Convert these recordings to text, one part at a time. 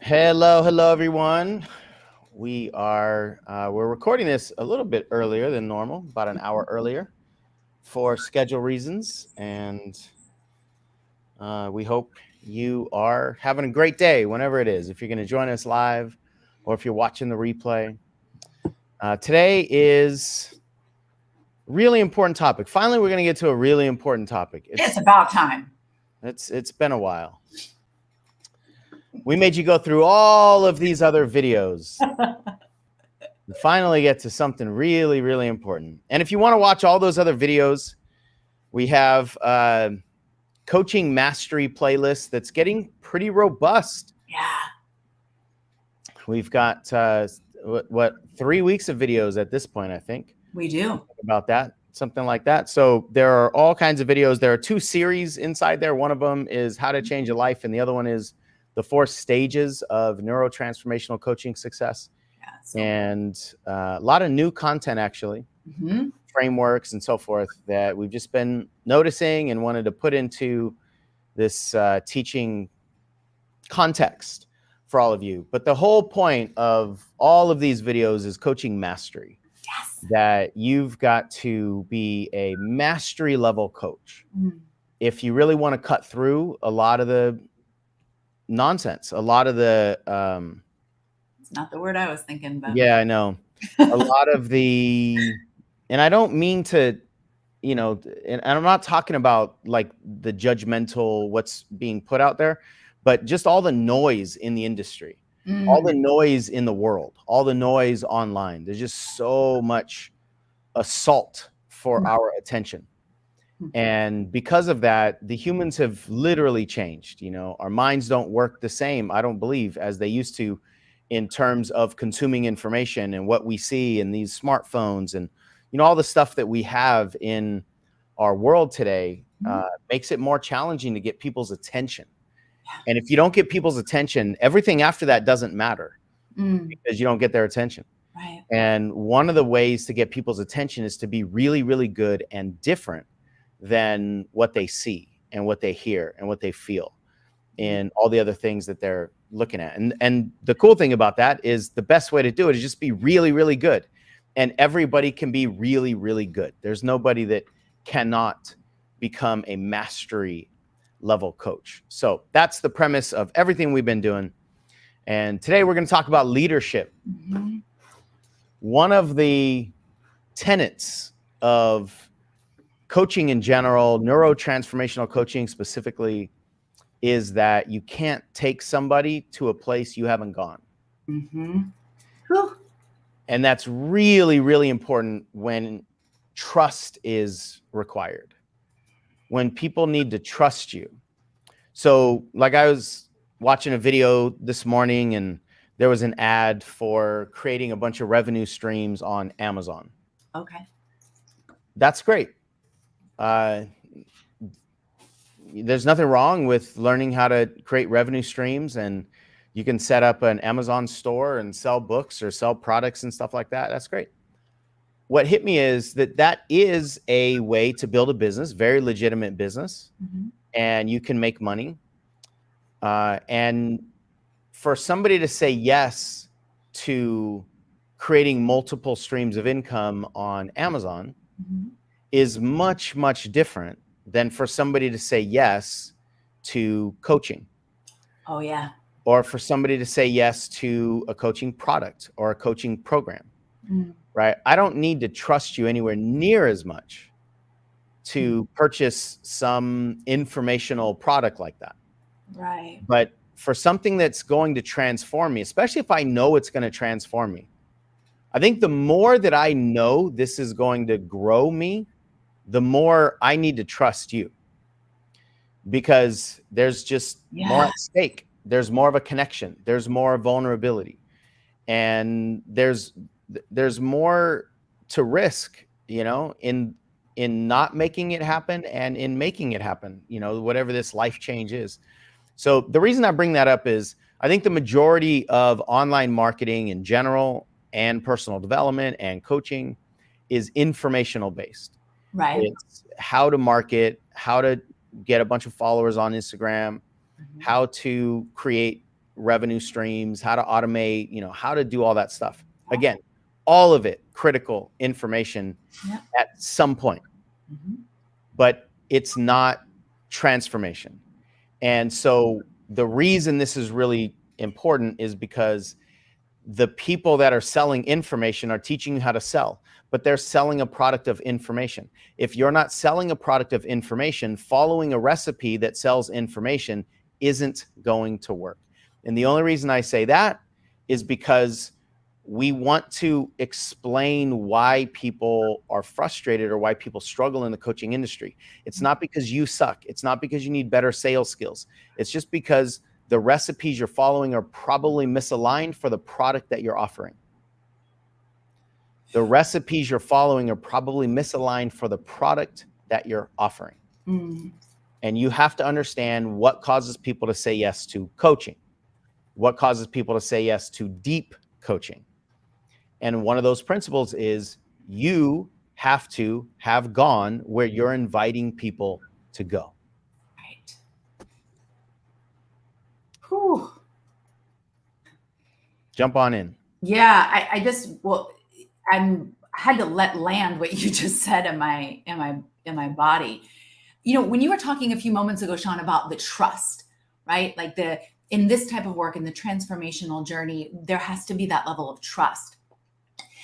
Hello, everyone. We're recording this a little bit earlier than normal, about an hour earlier, for schedule reasons, and we hope you are having a great day, whenever it is. If you're going to join us live, or if you're watching the replay, today is a really important topic. Finally, we're going to get to a really important topic. It's about time. It's been a while. We made you go through all of these other videos. We finally get to something really, really important. And if you want to watch all those other videos, we have a coaching mastery playlist that's getting pretty robust. Yeah. We've got 3 weeks of videos at this point, I think. We do. About that, something like that. So there are all kinds of videos. There are 2 series inside there. One of them is How to Change Your Life, and the other one is the 4 stages of neurotransformational coaching success. And a lot of new content, actually, frameworks and so forth that we've just been noticing and wanted to put into this teaching context for all of you. But the whole point of all of these videos is coaching mastery. Yes. That you've got to be a mastery level coach. If you really want to cut through a lot of the nonsense, a lot of the it's not the word I was thinking, but yeah, I know. A lot of the, and I don't mean to, and I'm not talking about like the judgmental what's being put out there, but just all the noise in the industry, all the noise in the world, all the noise online. There's just so much assault for our attention. And because of that, the humans have literally changed. Our minds don't work the same, I don't believe, as they used to, in terms of consuming information and what we see in these smartphones and all the stuff that we have in our world today makes it more challenging to get people's attention. And if you don't get people's attention, everything after that doesn't matter because you don't get their attention. Right. And one of the ways to get people's attention is to be really, really good and different than what they see and what they hear and what they feel and all the other things that they're looking at. And the cool thing about that is the best way to do it is just be really, really good. And everybody can be really, really good. There's nobody that cannot become a mastery level coach. So that's the premise of everything we've been doing. And today we're going to talk about leadership. One of the tenets of coaching in general, neurotransformational coaching specifically, is that you can't take somebody to a place you haven't gone. And that's really, really important when trust is required, when people need to trust you. So like I was watching a video this morning and there was an ad for creating a bunch of revenue streams on Amazon. Okay. That's great. There's nothing wrong with learning how to create revenue streams, and you can set up an Amazon store and sell books or sell products and stuff like that. That's great. What hit me is that is a way to build a business, very legitimate business, and you can make money. And for somebody to say yes to creating multiple streams of income on Amazon is much, much different than for somebody to say yes to coaching. Oh, yeah. Or for somebody to say yes to a coaching product or a coaching program, right? I don't need to trust you anywhere near as much to purchase some informational product like that. Right. But for something that's going to transform me, especially if I know it's going to transform me, I think the more that I know this is going to grow me, the more I need to trust you, because there's just more at stake. There's more of a connection. There's more vulnerability, and there's more to risk, in not making it happen and in making it happen, whatever this life change is. So the reason I bring that up is I think the majority of online marketing in general and personal development and coaching is informational based. Right. It's how to market, how to get a bunch of followers on Instagram, how to create revenue streams, how to automate, how to do all that stuff. Again, all of it critical information at some point, but it's not transformation. And so the reason this is really important is because the people that are selling information are teaching you how to sell, but they're selling a product of information. If you're not selling a product of information, following a recipe that sells information isn't going to work. And the only reason I say that is because we want to explain why people are frustrated or why people struggle in the coaching industry. It's not because you suck. It's not because you need better sales skills. It's just because the recipes you're following are probably misaligned for the product that you're offering. The recipes you're following are probably misaligned for the product that you're offering. And you have to understand what causes people to say yes to coaching, what causes people to say yes to deep coaching. And one of those principles is you have to have gone where you're inviting people to go. Right. Whew. Jump on in. Yeah, I had to let land what you just said in my body. When you were talking a few moments ago, Sean, about the trust, right? Like in this type of work, in the transformational journey, there has to be that level of trust.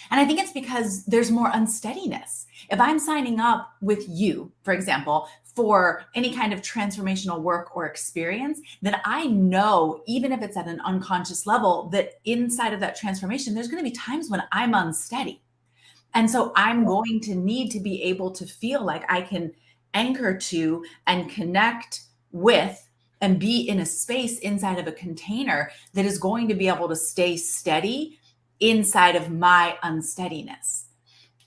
And I think it's because there's more unsteadiness. If I'm signing up with you, for example, for any kind of transformational work or experience, then I know, even if it's at an unconscious level, that inside of that transformation, there's going to be times when I'm unsteady. And so I'm going to need to be able to feel like I can anchor to and connect with and be in a space inside of a container that is going to be able to stay steady inside of my unsteadiness.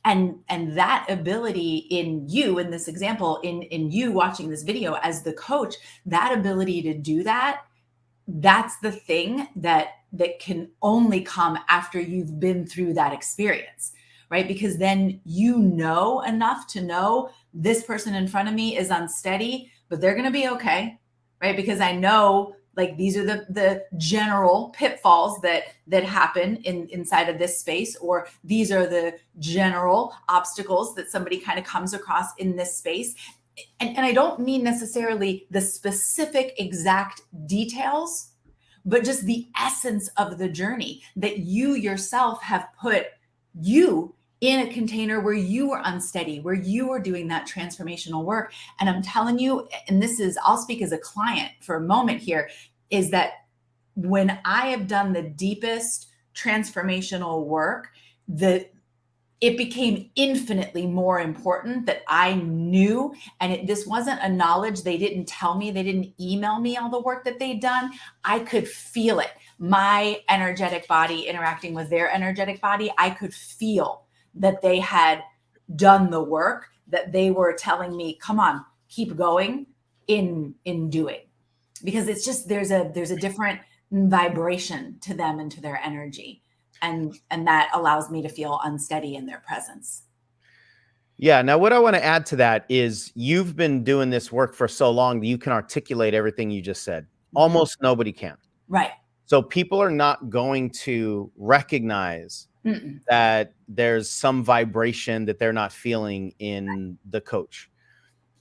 And that ability in you, in this example, in you watching this video as the coach, that ability to do that, that's the thing that can only come after you've been through that experience, right? Because then you know enough to know this person in front of me is unsteady, but they're going to be okay, right? Because I know, like, these are the general pitfalls that happen inside of this space, or these are the general obstacles that somebody kind of comes across in this space. And I don't mean necessarily the specific exact details, but just the essence of the journey that you yourself have put you in a container where you were unsteady, where you were doing that transformational work. And I'm telling you, and I'll speak as a client for a moment here, is that when I have done the deepest transformational work, it became infinitely more important that I knew, and this wasn't a knowledge. They didn't tell me, they didn't email me all the work that they'd done. I could feel it. My energetic body interacting with their energetic body, I could feel that they had done the work that they were telling me, come on, keep going in doing. Because it's just, there's a different vibration to them and to their energy. And that allows me to feel unsteady in their presence. Yeah. Now, what I want to add to that is you've been doing this work for so long that you can articulate everything you just said. Almost nobody can. Right. So people are not going to recognize that there's some vibration that they're not feeling in the coach.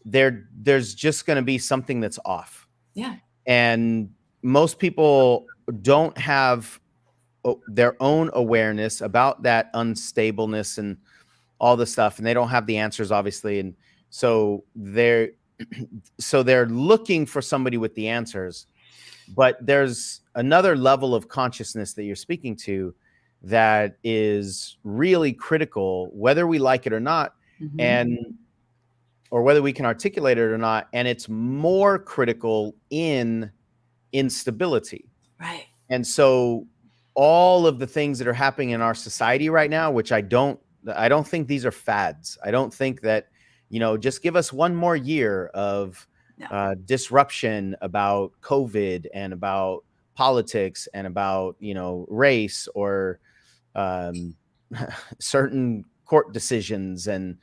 There's just going to be something that's off. Yeah. And most people don't have their own awareness about that unstableness and all the stuff, and they don't have the answers, obviously. And so they're looking for somebody with the answers. But there's another level of consciousness that you're speaking to that is really critical, whether we like it or not, or whether we can articulate it or not. And it's more critical in instability. Right. And so all of the things that are happening in our society right now, which I don't think these are fads. I don't think that, just give us one more year of disruption about COVID and about politics and about, race or certain court decisions. And,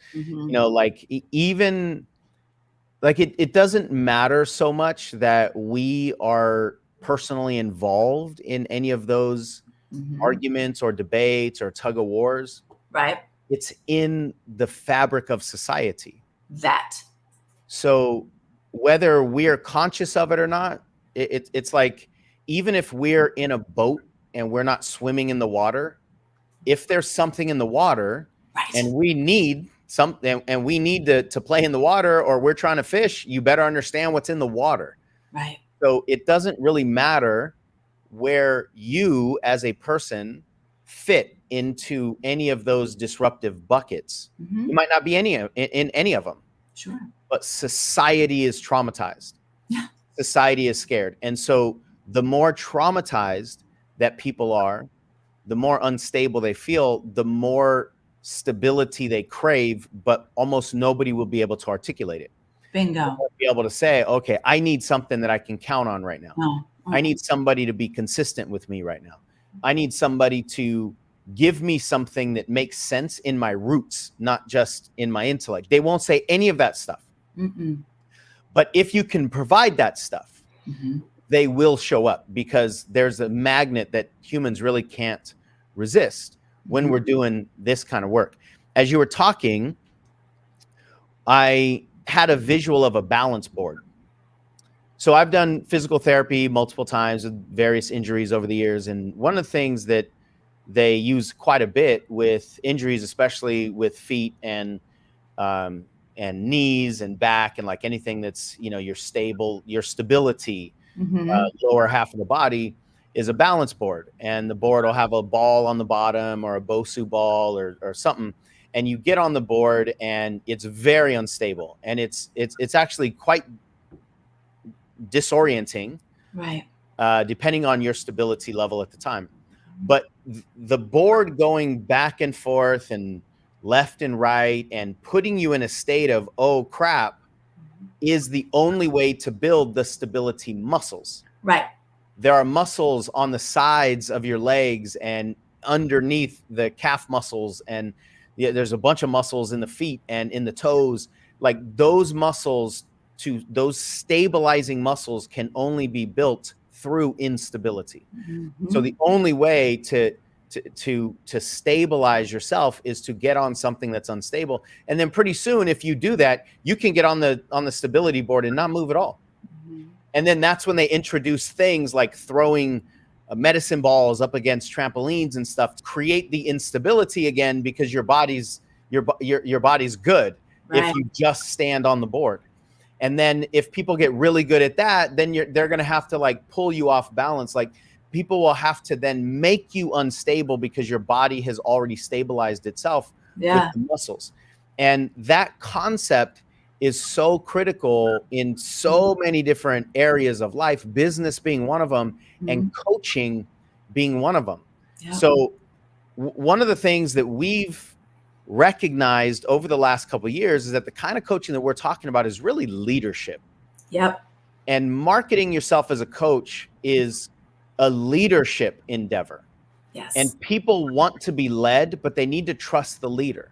even like it doesn't matter so much that we are personally involved in any of those arguments or debates or tug of wars. Right. It's in the fabric of society. That. So whether we're conscious of it or not, it's like, even if we're in a boat and we're not swimming in the water, if there's something in the water, Right. and we need something, and we need to play in the water, or we're trying to fish, you better understand what's in the water. Right. So it doesn't really matter where you as a person fit into any of those disruptive buckets. You might not be in any of them. Sure. But society is traumatized. Yeah. Society is scared. And so the more traumatized that people are, the more unstable they feel, the more stability they crave, but almost nobody will be able to articulate it. Bingo. They won't be able to say, okay, I need something that I can count on right now. No. I need somebody to be consistent with me right now. I need somebody to give me something that makes sense in my roots, not just in my intellect. They won't say any of that stuff. But if you can provide that stuff, they will show up, because there's a magnet that humans really can't resist when we're doing this kind of work. As you were talking, I had a visual of a balance board. So I've done physical therapy multiple times with various injuries over the years. And one of the things that they use quite a bit with injuries, especially with feet and knees and back, and like anything that's, your stability, lower half of the body, is a balance board. And the board will have a ball on the bottom, or a Bosu ball, or something. And you get on the board and it's very unstable. And it's actually quite disorienting, right? Depending on your stability level at the time. But the board going back and forth and left and right and putting you in a state of, oh crap, is the only way to build the stability muscles. Right. There are muscles on the sides of your legs and underneath the calf muscles, and there's a bunch of muscles in the feet and in the toes. Like those muscles, those stabilizing muscles, can only be built through instability. So the only way to stabilize yourself is to get on something that's unstable. And then pretty soon, if you do that, you can get on the stability board and not move at all. And then that's when they introduce things like throwing medicine balls up against trampolines and stuff to create the instability again, because your body's good, right, if you just stand on the board. And then if people get really good at that, then they're going to have to like pull you off balance. Like people will have to then make you unstable because your body has already stabilized itself with the muscles. And that concept is so critical in so many different areas of life, business being one of them, and coaching being one of them. So one of the things that we've recognized over the last couple of years is that the kind of coaching that we're talking about is really leadership. Yep. And marketing yourself as a coach is a leadership endeavor. Yes. And people want to be led, but they need to trust the leader.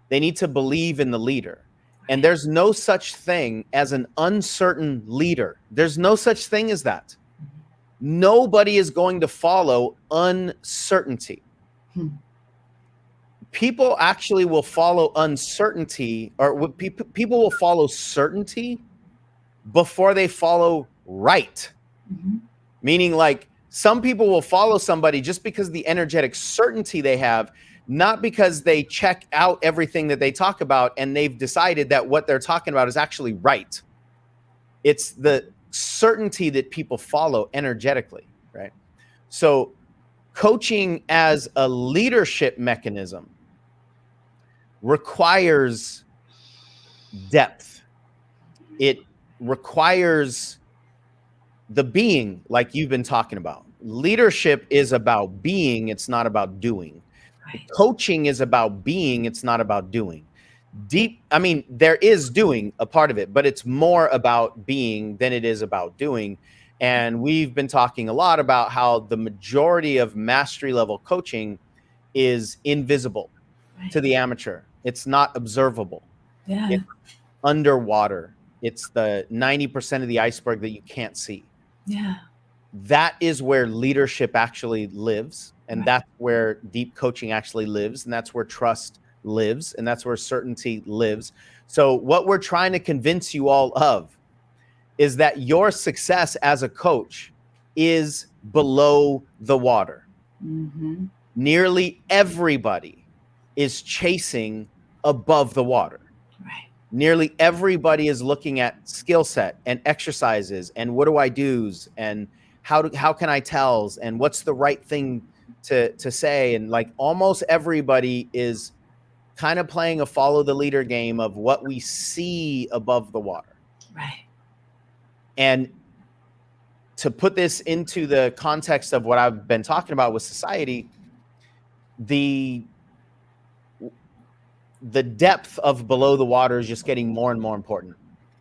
They need to believe in the leader. And there's no such thing as an uncertain leader. There's no such thing as that. Nobody is going to follow uncertainty. People actually will follow uncertainty, or people will follow certainty before they follow right. Meaning, like, some people will follow somebody just because the energetic certainty they have, not because they check out everything that they talk about and they've decided that what they're talking about is actually right. It's the certainty that people follow energetically, right? So coaching as a leadership mechanism requires depth. It requires the being, like you've been talking about. Leadership is about being, it's not about doing. Right. Coaching is about being, it's not about doing. There is doing a part of it, but it's more about being than it is about doing. And we've been talking a lot about how the majority of mastery level coaching is invisible to the amateur. It's not observable. It's underwater. It's the 90% of the iceberg that you can't see. that is where leadership actually lives. And Right. that's where deep coaching actually lives. And that's where trust lives. And that's where certainty lives. So what we're trying to convince you all of is that your success as a coach is below the water. Mm-hmm. Nearly everybody is chasing above the water. Right. Nearly everybody is looking at skill set and exercises and what do I do's and how can I tells and what's the right thing to say, and like almost everybody is kind of playing a follow the leader game of what we see above the water. Right. And to put this into the context of what I've been talking about with society, the depth of below the water is just getting more and more important.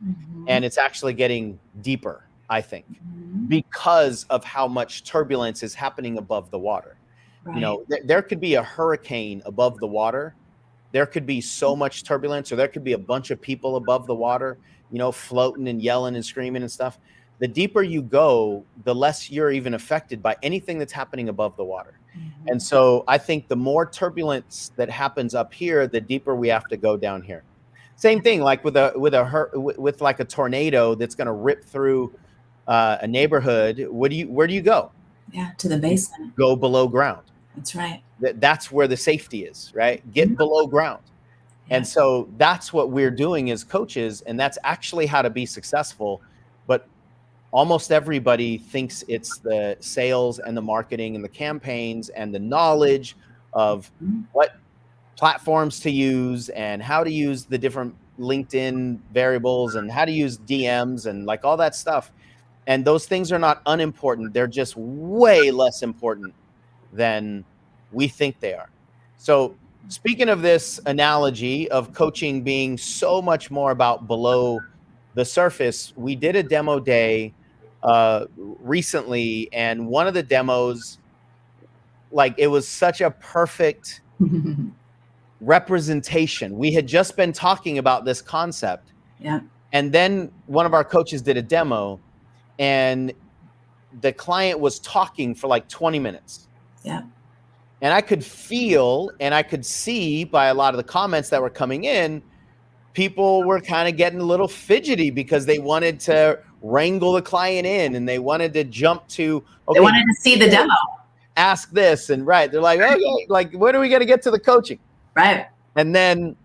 Mm-hmm. And it's actually getting deeper, I think, Mm-hmm. because of how much turbulence is happening above the water. Right. You know, there could be a hurricane above the water. There could be so much turbulence, or there could be a bunch of people above the water, you know, floating and yelling and screaming and stuff. The deeper you go, the less you're even affected by anything that's happening above the water. Mm-hmm. And so I think the more turbulence that happens up here, the deeper we have to go down here. Same thing, like with like a tornado that's going to rip through a neighborhood. Where do you go? Yeah, to the basement. Go below ground. That's right. That's where the safety is, right? Get Mhm. below ground. Yeah. And so that's what we're doing as coaches, and that's actually how to be successful. But almost everybody thinks it's the sales and the marketing and the campaigns and the knowledge of Mhm. what platforms to use and how to use the different LinkedIn variables and how to use DMs and like all that stuff. And those things are not unimportant. They're just way less important than we think they are. So speaking of this analogy of coaching being so much more about below the surface, we did a demo day recently, and one of the demos, like, it was such a perfect representation. We had just been talking about this concept. Yeah. And then one of our coaches did a demo, and the client was talking for like 20 minutes. Yeah. And I could feel and I could see by a lot of the comments that were coming in, people were kind of getting a little fidgety because they wanted to wrangle the client in and they wanted to jump to, okay, They wanted to see the demo. Ask this. And right, they're like, okay, like, when are we going to get to the coaching? Right. And then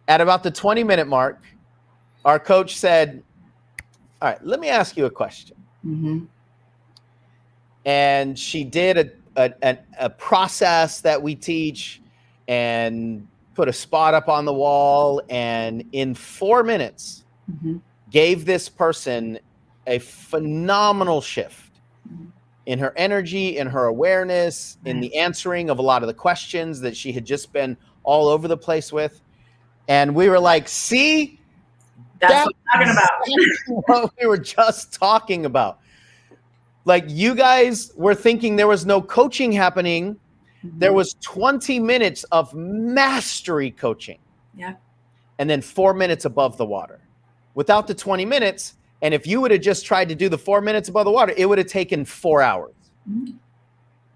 at about the 20-minute mark, our coach said, all right, let me ask you a question. Mm-hmm. And she did a process that we teach and put a spot up on the wall, and in 4 minutes Mm-hmm. gave this person a phenomenal shift in her energy, in her awareness, in the answering of a lot of the questions that she had just been all over the place with. And we were like, see, That's what I'm talking about. what we were just talking about. Like, you guys were thinking there was no coaching happening. There was 20 minutes of mastery coaching. Yeah. And then 4 minutes above the water. Without the 20 minutes, and if you would have just tried to do the 4 minutes above the water, it would have taken 4 hours.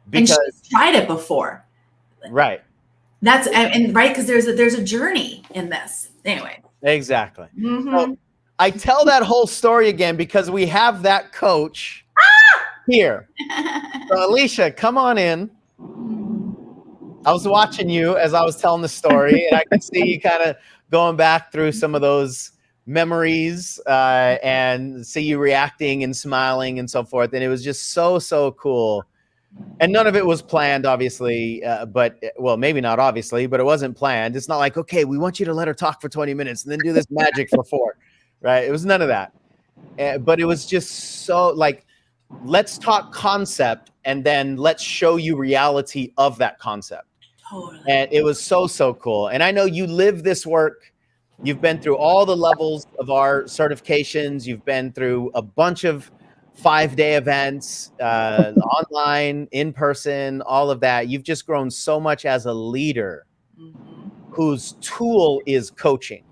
Because, and she's tried it before. Right. That's, and right, because there's a journey in this. Anyway. Exactly. Mm-hmm. So I tell that whole story again because we have that coach here. So Alicia, come on in. I was watching you as I was telling the story, and I could see you kind of going back through some of those memories and see you reacting and smiling and so forth. And it was just so cool. And none of it was planned, obviously, but, well, maybe not obviously, but it wasn't planned. It's not like, okay, we want you to let her talk for 20 minutes and then do this magic for 4, right? It was none of that. But it was just so, like, let's talk concept and then let's show you reality of that concept. Totally. And it was so cool. And I know you live this work. You've been through all the levels of our certifications. You've been through a bunch of 5-day events, online, in person, all of that. You've just grown so much as a leader whose tool is coaching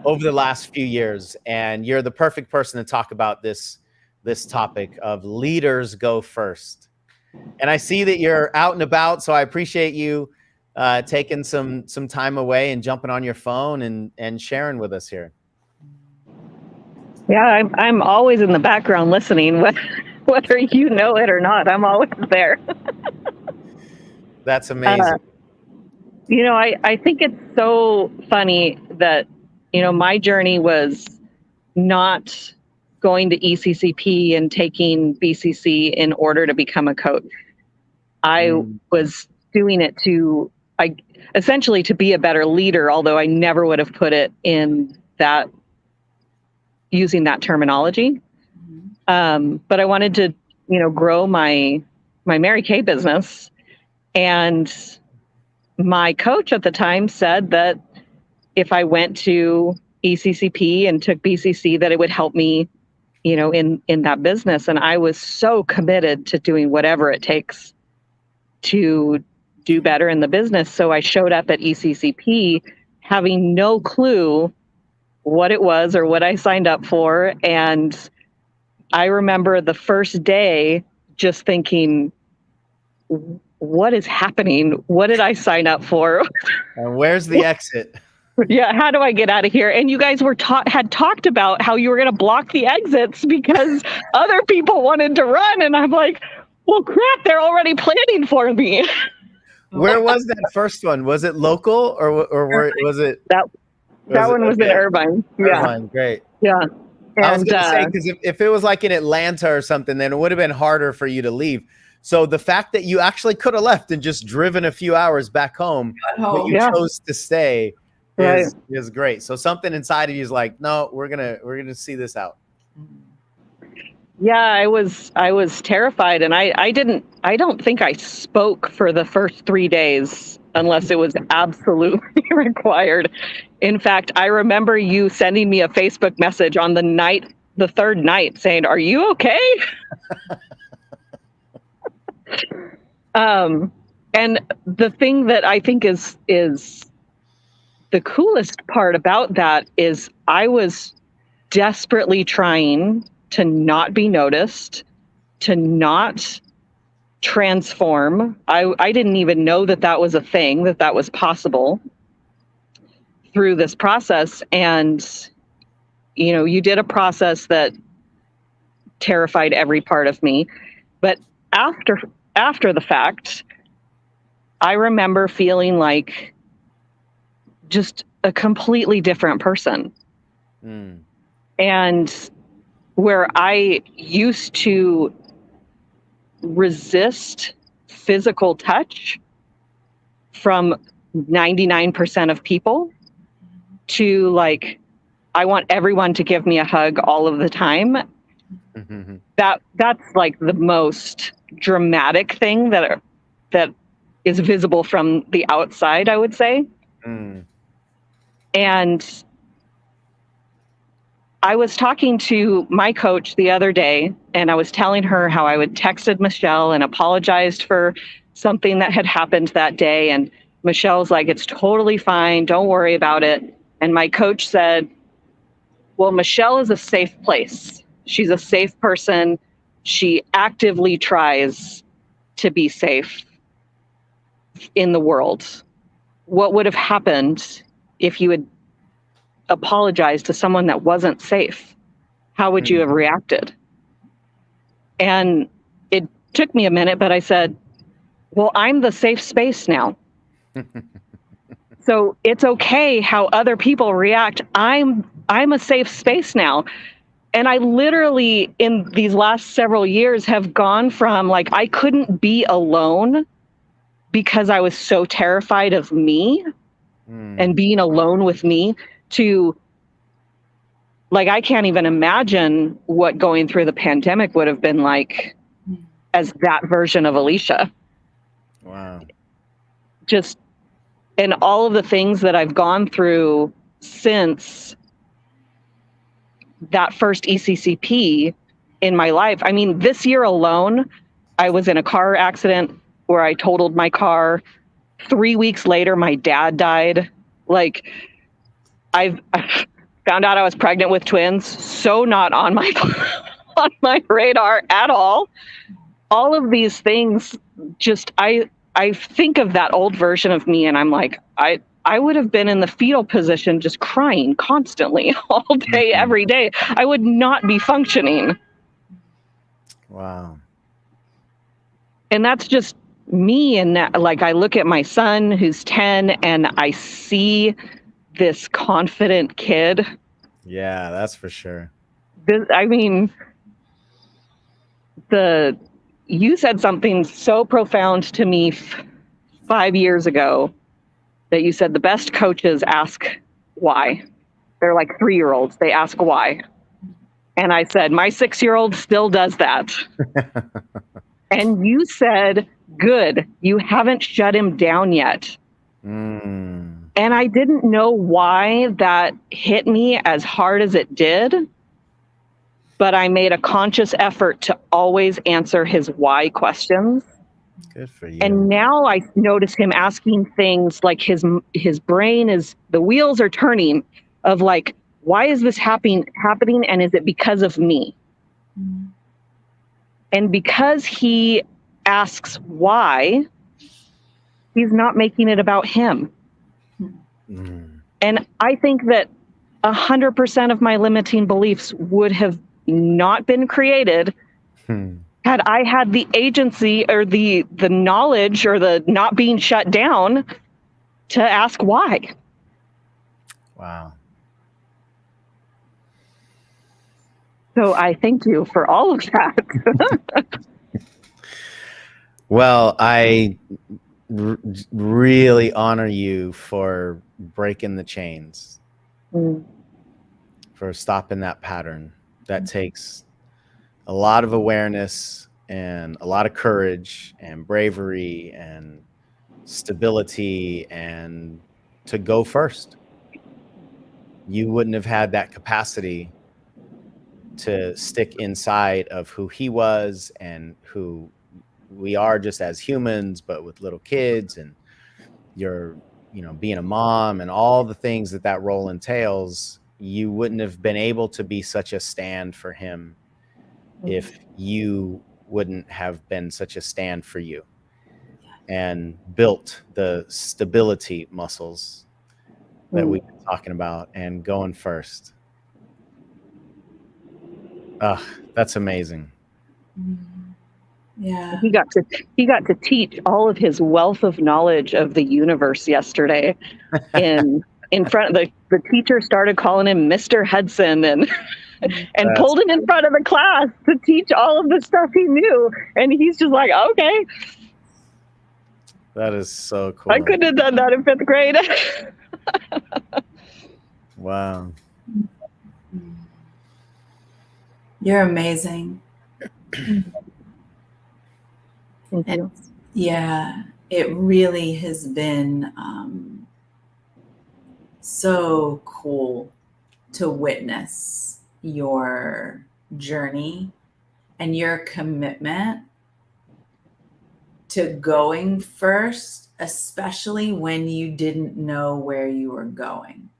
over the last few years. And you're the perfect person to talk about this this topic of leaders go first. And I see that you're out and about, so I appreciate you taking some time away and jumping on your phone and sharing with us here. Yeah, I'm always in the background listening, whether you know it or not. I'm always there. That's amazing. I think it's so funny that, my journey was not going to ECCP and taking BCC in order to become a coach. I was doing it essentially to be a better leader, although I never would have put it in that, using that terminology. But I wanted to, grow my Mary Kay business. And my coach at the time said that if I went to ECCP and took BCC, that it would help me, in that business. And I was so committed to doing whatever it takes to do better in the business. So I showed up at ECCP having no clue what it was or what I signed up for. And I remember the first day just thinking, what is happening? What did I sign up for? And where's the exit? Yeah, how do I get out of here? And you guys had talked about how you were going to block the exits because other people wanted to run. And I'm like, well, crap, they're already planning for me. Where was that first one? Was it local or was it? That one was in Irvine. Irvine, great. Yeah. And, I was going to say, because if it was like in Atlanta or something, then it would have been harder for you to leave. So the fact that you actually could have left and just driven a few hours back home, but you chose to stay is great. So something inside of you is like, no, we're gonna see this out. Yeah, I was terrified, and I don't think I spoke for the first 3 days unless it was absolutely required. In fact, I remember you sending me a Facebook message on the third night saying, "Are you okay?" And the thing that I think is the coolest part about that is I was desperately trying to not be noticed, to not transform. I didn't even know that was a thing, that was possible through this process. And, you did a process that terrified every part of me. But after the fact, I remember feeling like just a completely different person. And where I used to resist physical touch from 99% of people to like, I want everyone to give me a hug all of the time. That's like the most dramatic thing that is visible from the outside, I would say. And I was talking to my coach the other day, and I was telling her how I had texted Michelle and apologized for something that had happened that day. And Michelle's like, it's totally fine. Don't worry about it. And my coach said, well, Michelle is a safe place. She's a safe person. She actively tries to be safe in the world. What would have happened if you had apologized to someone that wasn't safe? How would you have reacted? And it took me a minute, but I said, well, I'm the safe space now. So it's okay how other people react. I'm a safe space now. And I literally, in these last several years, have gone from like, I couldn't be alone because I was so terrified of me and being alone with me, to like, I can't even imagine what going through the pandemic would have been like as that version of Alicia. Wow. Just, and all of the things that I've gone through since that first ECCP in my life. I mean, this year alone, I was in a car accident where I totaled my car. 3 weeks later, my dad died. Like, I found out I was pregnant with twins. So not on my on my radar at all. All of these things, just I think of that old version of me, and I'm like, I would have been in the fetal position, just crying constantly all day, every day. I would not be functioning. Wow. And that's just me. And that, like, I look at my son who's 10 and I see this confident kid. Yeah, that's for sure. I mean, you said something so profound to me 5 years ago, that you said the best coaches ask why. They're like 3-year-olds. They ask why. And I said, my 6-year-old still does that. And you said, good, you haven't shut him down yet. And I didn't know why that hit me as hard as it did, but I made a conscious effort to always answer his why questions. Good for you. And now I notice him asking things like his brain is, the wheels are turning of like, why is this happening? And is it because of me? And because he asks why, he's not making it about him. And I think that 100% of my limiting beliefs would have not been created had I had the agency or the knowledge or the not being shut down to ask why. Wow. So I thank you for all of that. Well, I really honor you for breaking the chains, for stopping that pattern. That takes a lot of awareness and a lot of courage and bravery and stability, and to go first. You wouldn't have had that capacity to stick inside of who he was and who we are just as humans, but with little kids, and you're, being a mom and all the things that role entails. You wouldn't have been able to be such a stand for him if you wouldn't have been such a stand for you and built the stability muscles that we've been talking about and going first. That's amazing. Yeah. He got to teach all of his wealth of knowledge of the universe yesterday. In front of the teacher started calling him Mr. Hudson and pulled him in front of the class to teach all of the stuff he knew. And he's just like, okay. That is so cool. I couldn't have done that in 5th grade. Wow. You're amazing. Thank you. Yeah, it really has been so cool to witness your journey and your commitment to going first, especially when you didn't know where you were going.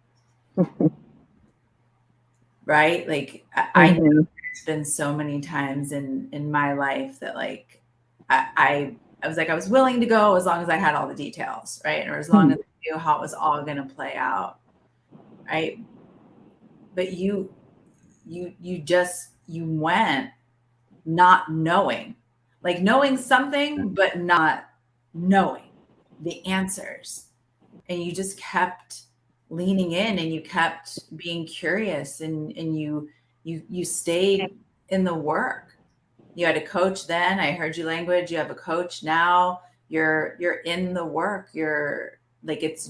Right? Like I know there's been so many times in my life that like I was like, I was willing to go as long as I had all the details, right? Or as long as I knew how it was all going to play out, right? But you went not knowing, like knowing something, but not knowing the answers. And you just kept leaning in and you kept being curious and you stayed in the work. You had a coach then. I heard you language. You have a coach now. You're in the work. You're like, it's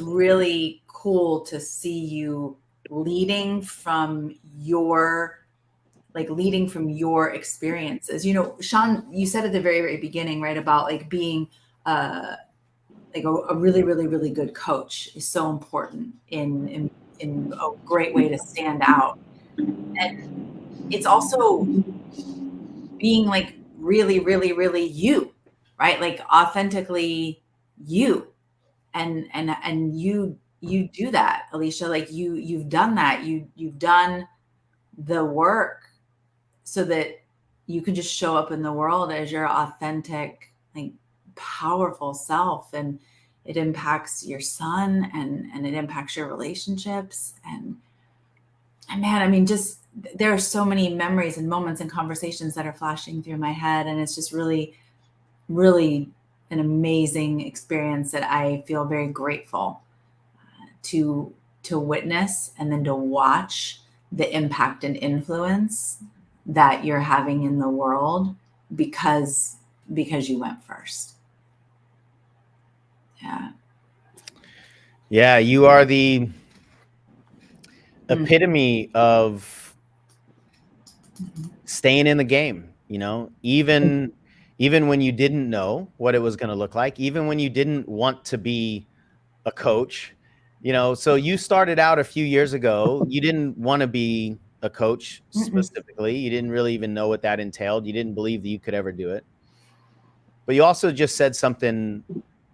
really cool to see you leading from your experiences. Sean, you said at the very, very beginning, right, about like being a really, really, really good coach is so important in a great way to stand out. And it's also being like really, really, really you, right? Like authentically you. And you do that, Alicia. Like you've done that. You've done the work so that you can just show up in the world as your authentic, like powerful self, and it impacts your son and it impacts your relationships. And man, I mean, just there are so many memories and moments and conversations that are flashing through my head, and it's just really, really an amazing experience that I feel very grateful to witness and then to watch the impact and influence that you're having in the world because you went first. Yeah, you are the epitome of staying in the game, you know, even when you didn't know what it was going to look like, even when you didn't want to be a coach, you know. So you started out a few years ago, you didn't want to be a coach specifically. You didn't really even know what that entailed. You didn't believe that you could ever do it. But you also just said something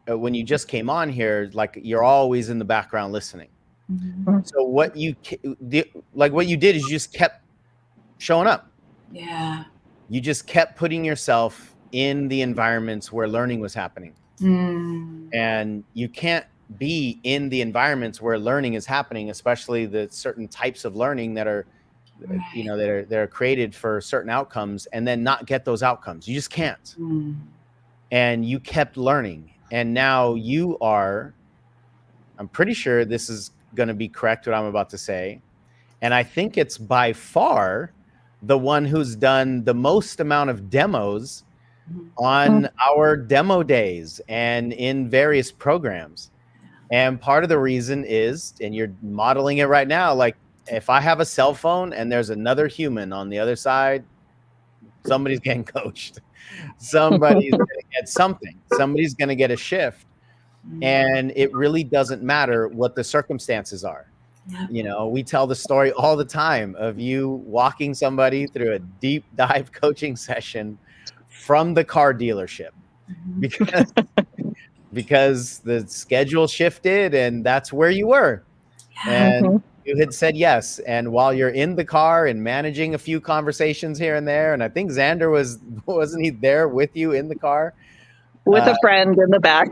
when you just came on here, like you're always in the background listening. So what you did is you just kept showing up. Yeah. You just kept putting yourself in the environments where learning was happening. And you can't be in the environments where learning is happening, especially the certain types of learning that are, you know, they're created for certain outcomes, and then not get those outcomes. You just can't. And you kept learning. And now you are, I'm pretty sure this is going to be correct what I'm about to say, and I think it's by far the one who's done the most amount of demos on our demo days and in various programs. And part of the reason is, and you're modeling it right now, like if I have a cell phone and there's another human on the other side, somebody's getting coached. Somebody's going to get something. Somebody's going to get a shift. And it really doesn't matter what the circumstances are. You know, we tell the story all the time of you walking somebody through a deep dive coaching session from the car dealership because the schedule shifted and that's where you were. And you had said yes. And while you're in the car and managing a few conversations here and there, and I think Xander wasn't he there with you in the car? With a friend in the back.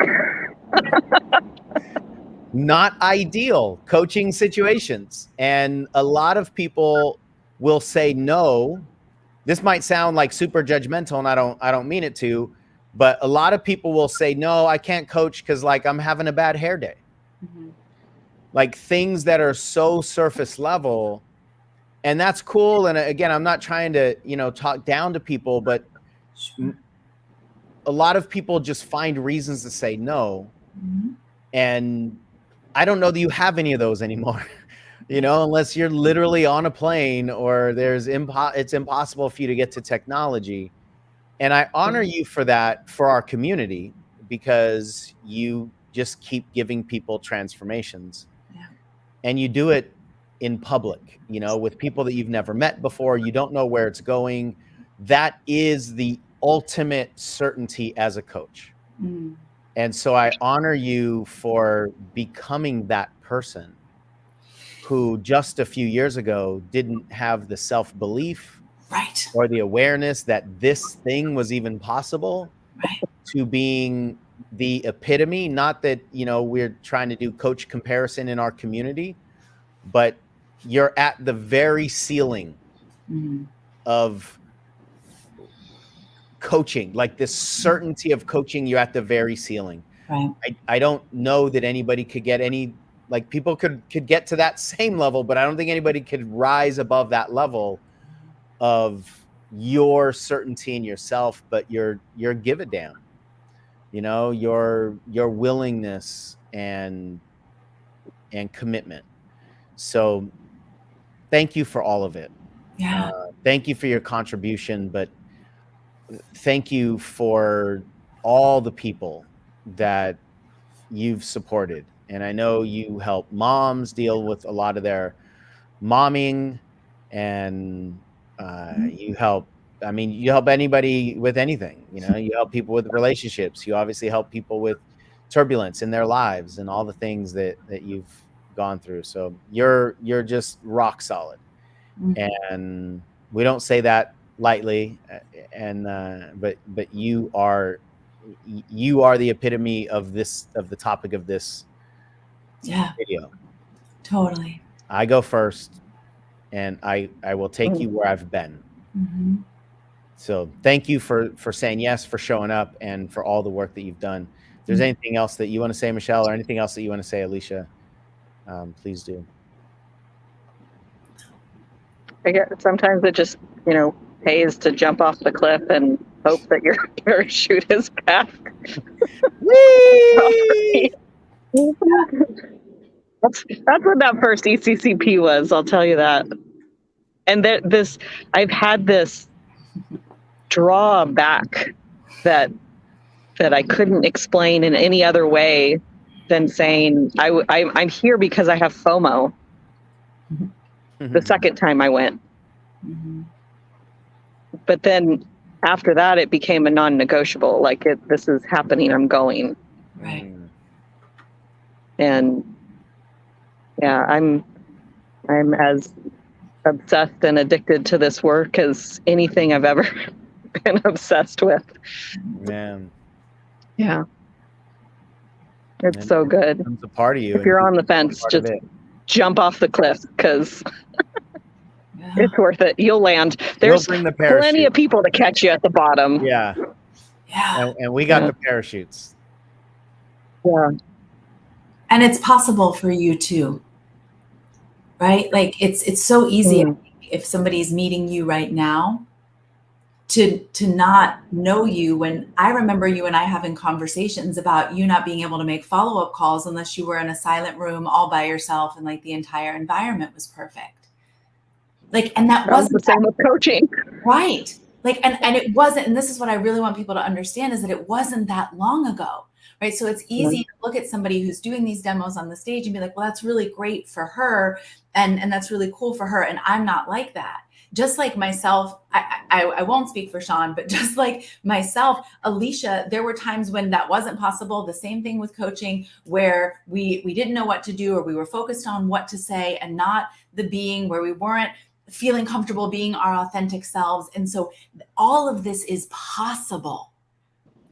Not ideal coaching situations. And a lot of people will say no. This might sound like super judgmental, and I don't mean it to, but a lot of people will say, no, I can't coach because like I'm having a bad hair day. Like things that are so surface level, and that's cool. And again, I'm not trying to, you know, talk down to people, but a lot of people just find reasons to say no. And I don't know that you have any of those anymore, you know, unless you're literally on a plane or it's impossible for you to get to technology. And I honor you for that, for our community, because you just keep giving people transformations. And you do it in public, you know, with people that you've never met before. You don't know where it's going. That is the ultimate certainty as a coach. And so I honor you for becoming that person who just a few years ago didn't have the self-belief or the awareness that this thing was even possible, to being the epitome. Not that, you know, we're trying to do coach comparison in our community, but you're at the very ceiling of coaching, like this certainty of coaching. You're at the very ceiling. I don't know that anybody could get any, like people could get to that same level, but I don't think anybody could rise above that level of your certainty in yourself, but your give a damn, you know, your willingness and commitment. So thank you for all of it. Thank you for your contribution, but thank you for all the people that you've supported. And I know you help moms deal with a lot of their momming, and you help anybody with anything, you know. You help people with relationships. You obviously help people with turbulence in their lives and all the things that you've gone through. So you're just rock solid. And we don't say that lightly. And but you are the epitome of the topic of this video. Totally. I go first, and I will take you where I've been. So thank you for saying yes, for showing up, and for all the work that you've done. If there's anything else that you want to say, Michelle, or anything else that you want to say, Alicia, please do. Sometimes it just, pays to jump off the cliff and hope that your parachute is back. That's what that first ECCP was, I'll tell you that. And I've had this drawback that I couldn't explain in any other way than saying I'm here because I have FOMO. The second time I went. But then after that, it became a non-negotiable. Like, this is happening, I'm going. Right. And yeah, I'm as obsessed and addicted to this work as anything I've ever been obsessed with. Man. Yeah. It's so good. It's a part of you. If you're on the fence, just jump off the cliff, because it's worth it. You'll land. There's plenty of people to catch you at the bottom. Yeah. And we got the parachutes. Yeah. And it's possible for you too, right? Like, it's so easy if somebody's meeting you right now to not know you. When I remember you and I having conversations about you not being able to make follow-up calls unless you were in a silent room all by yourself, and like the entire environment was perfect. Like, and that wasn't the same with coaching. Right. Like, and it wasn't, and this is what I really want people to understand, is that it wasn't that long ago. Right. So it's easy to look at somebody who's doing these demos on the stage and be like, well, that's really great for her. And that's really cool for her. And I'm not like that. Just like myself, I won't speak for Sean, but just like myself, Alicia, there were times when that wasn't possible. The same thing with coaching, where we didn't know what to do, or we were focused on what to say and not the being, where we weren't feeling comfortable being our authentic selves. And so all of this is possible.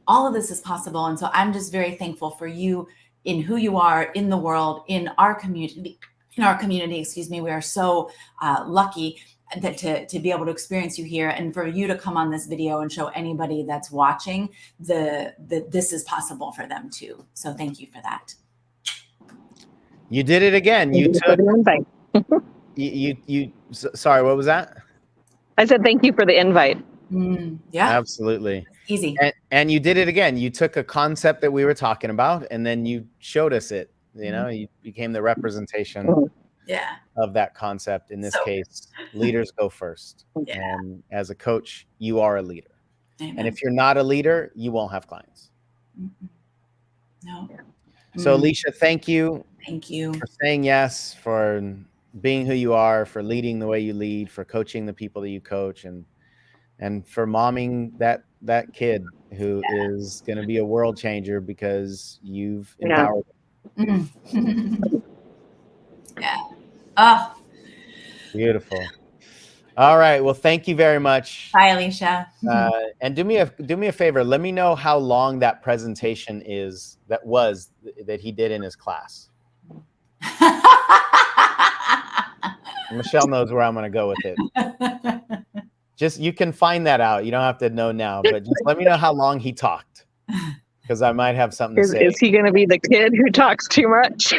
All of this is possible. And so I'm just very thankful for you in who you are in the world, in our community, excuse me. We are so lucky that to be able to experience you here, and for you to come on this video and show anybody that's watching this is possible for them too. So thank you for that. You did it again. You took you sorry, what was that? I said thank you for the invite. Yeah, absolutely. Easy. And you did it again. You took a concept that we were talking about, and then you showed us it. You became the representation of that concept. In this case, leaders go first. And as a coach, you are a leader. Amen. And if you're not a leader, you won't have clients. No. So Alicia, thank you. Thank you for saying yes, for being who you are, for leading the way you lead, for coaching the people that you coach, and for momming that kid who is going to be a world changer because you've empowered them. Oh, beautiful. All right. Well, thank you very much. Bye, Alicia. And do me a favor. Let me know how long that presentation is that he did in his class. Michelle knows where I'm going to go with it. Just, you can find that out. You don't have to know now, but just let me know how long he talked, because I might have something to say. Is he going to be the kid who talks too much?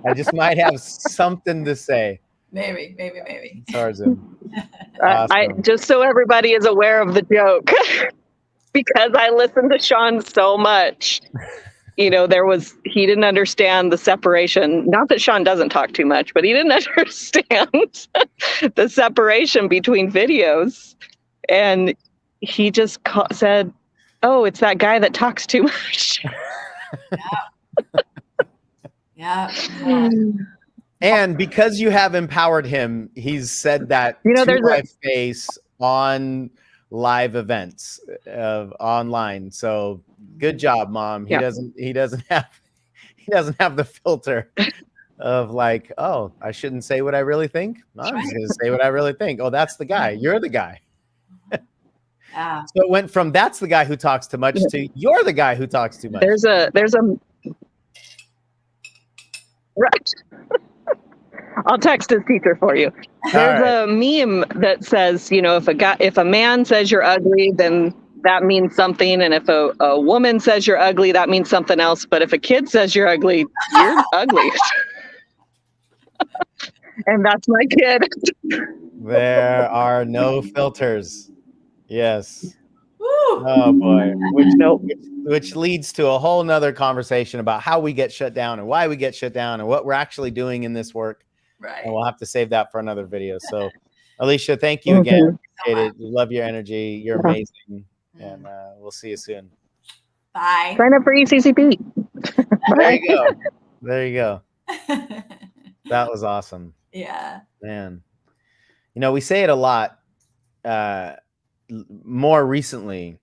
I just might have something to say. Maybe. Tarzan. Awesome. Just so everybody is aware of the joke, because I listened to Sean so much. He didn't understand the separation. Not that Sean doesn't talk too much, but he didn't understand the separation between videos. And he just said, oh, it's that guy that talks too much. Yeah. And because you have empowered him, he's said that to my face on live events online. So good job, Mom. He doesn't have the filter of like, oh, I shouldn't say what I really think. I'm just going to say what I really think. Oh, that's the guy. You're the guy. Yeah. So it went from that's the guy who talks too much to you're the guy who talks too much. There's a right. I'll text his teacher for you. There's a meme that says, you know, if a man says you're ugly, then that means something, and if a woman says you're ugly, that means something else. But if a kid says you're ugly, you're ugly. And that's my kid. There are no filters. Yes. Woo. Oh boy. Which leads to a whole nother conversation about how we get shut down and why we get shut down and what we're actually doing in this work. Right. And we'll have to save that for another video. So Alicia, thank you again. Appreciate it. Love your energy. You're amazing. And we'll see you soon. Bye. Sign up for ECCP. There you go. There you go. That was awesome. Yeah. Man. You know, we say it a lot more recently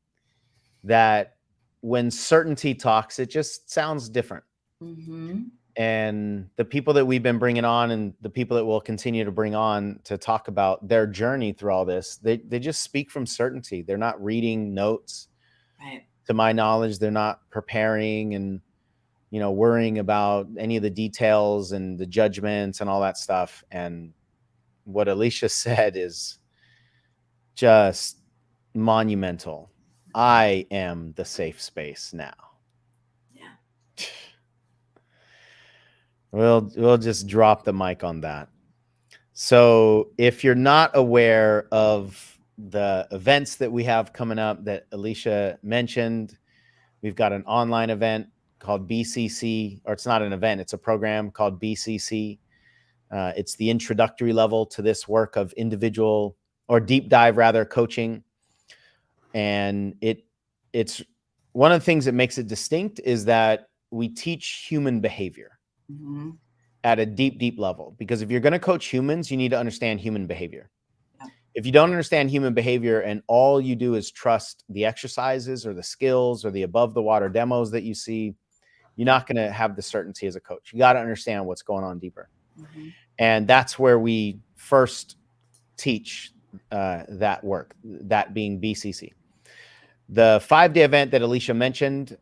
that when certainty talks, it just sounds different. Mm-hmm. And the people that we've been bringing on and the people that we'll continue to bring on to talk about their journey through all this, they just speak from certainty. They're not reading notes. Right. To my knowledge, they're not preparing and, you know, worrying about any of the details and the judgments and all that stuff. And what Alicia said is just monumental. I am the safe space now. Yeah. We'll just drop the mic on that. So if you're not aware of the events that we have coming up that Alicia mentioned, we've got an online event called BCC, or it's not an event, it's a program called BCC. It's the introductory level to this work of individual or deep dive rather coaching. And it's one of the things that makes it distinct is that we teach human behavior at a deep, deep level. Because if you're going to coach humans, you need to understand human behavior. Yeah. If you don't understand human behavior and all you do is trust the exercises or the skills or the above the water demos that you see, you're not going to have the certainty as a coach. You got to understand what's going on deeper. And that's where we first teach that work, that being BCC. The 5-day event that Alicia mentioned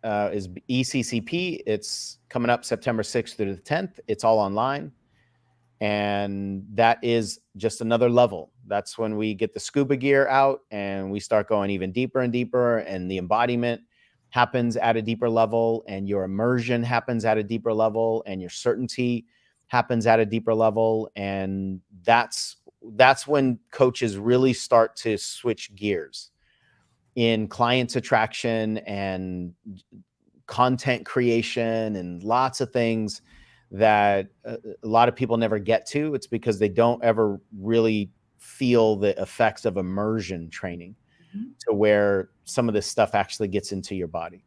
is ECCP. It's coming up September 6th through the 10th. It's all online. And that is just another level. That's when we get the scuba gear out and we start going even deeper and deeper, and the embodiment happens at a deeper level, and your immersion happens at a deeper level, and your certainty happens at a deeper level. And that's when coaches really start to switch gears in clients attraction and content creation and lots of things that a lot of people never get to. It's because they don't ever really feel the effects of immersion training to where some of this stuff actually gets into your body.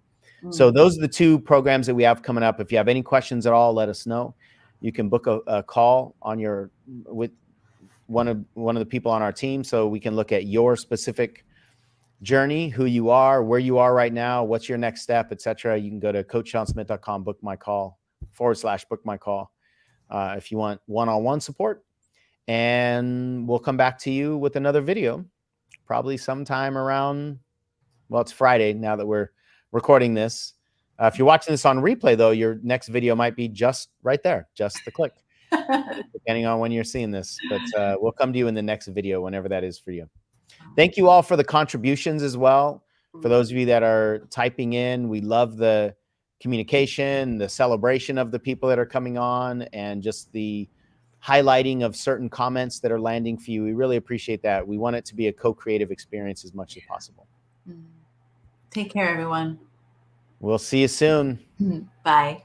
So those are the 2 programs that we have coming up. If you have any questions at all, let us know. You can book a call on with one of the people on our team, so we can look at your specific journey, who you are, where you are right now, what's your next step, etc. You can go to coachseansmith.com, book my call, /book my call, if you want one-on-one support. And we'll come back to you with another video, probably sometime around, well, it's Friday now that we're recording this. If you're watching this on replay, though, your next video might be just right there, just the click, depending on when you're seeing this. But we'll come to you in the next video, whenever that is for you. Thank you all for the contributions as well. For those of you that are typing in, we love the communication, the celebration of the people that are coming on, and just the highlighting of certain comments that are landing for you. We really appreciate that. We want it to be a co-creative experience as much as possible. Take care, everyone. We'll see you soon. Bye.